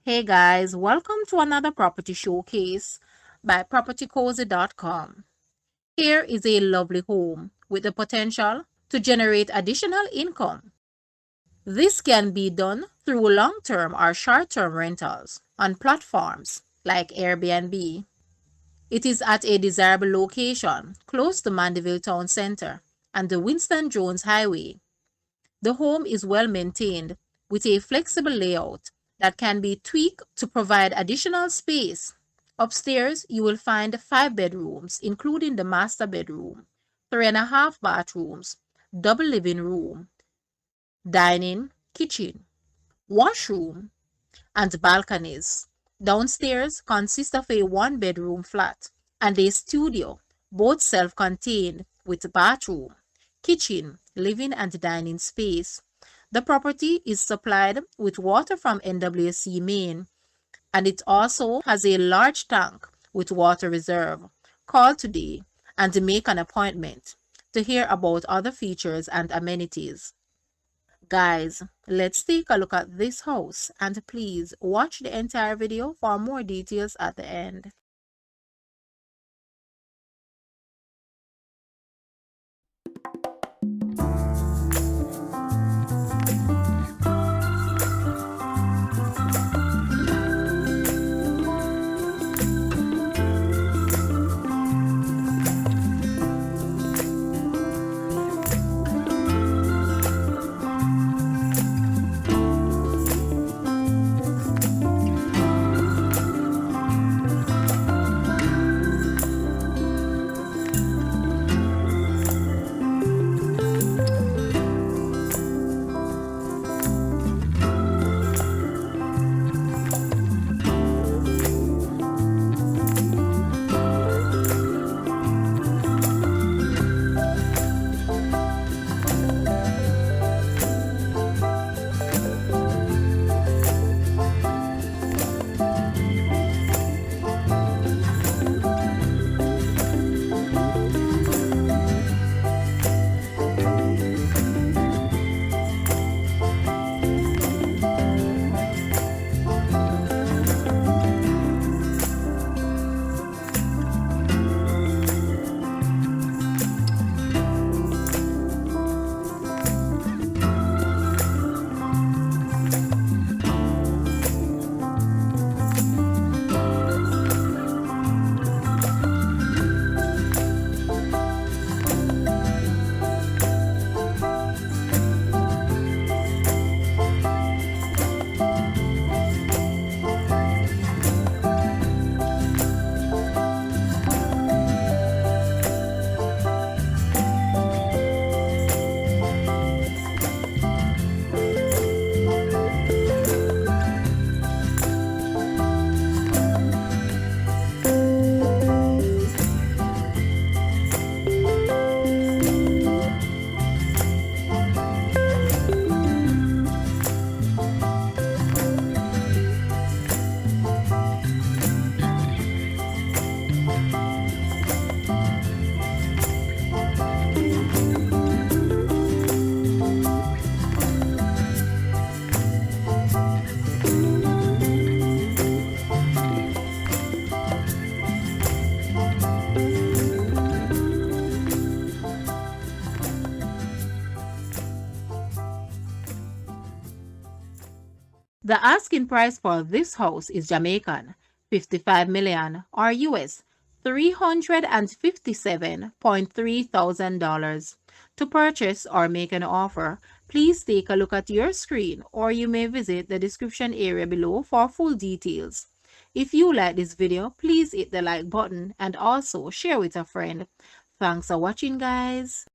Hey guys, welcome to another property showcase by propertycozy.com. Here is a lovely home with the potential to generate additional income. This can be done through long-term or short-term rentals on platforms like Airbnb. It is at a desirable location close to Mandeville Town Center and the Winston Jones Highway. The home is well maintained with a flexible layout that can be tweaked to provide additional space. Upstairs, you will find 5 bedrooms, including the master bedroom, 3.5 bathrooms, double living room, dining, kitchen, washroom, and balconies. Downstairs consists of a 1 bedroom flat and a studio, both self-contained with bathroom, kitchen, living and dining space. The property is supplied with water from NWC Main, and it also has a large tank with water reserve. Call today and make an appointment to hear about other features and amenities. Guys, let's take a look at this house and please watch the entire video for more details at the end. The asking price for this house is Jamaican 55 million or US $357.3 thousand. To purchase or make an offer, please take a look at your screen or you may visit the description area below for full details. If you like this video, please hit the like button and also share with a friend. Thanks for watching, guys.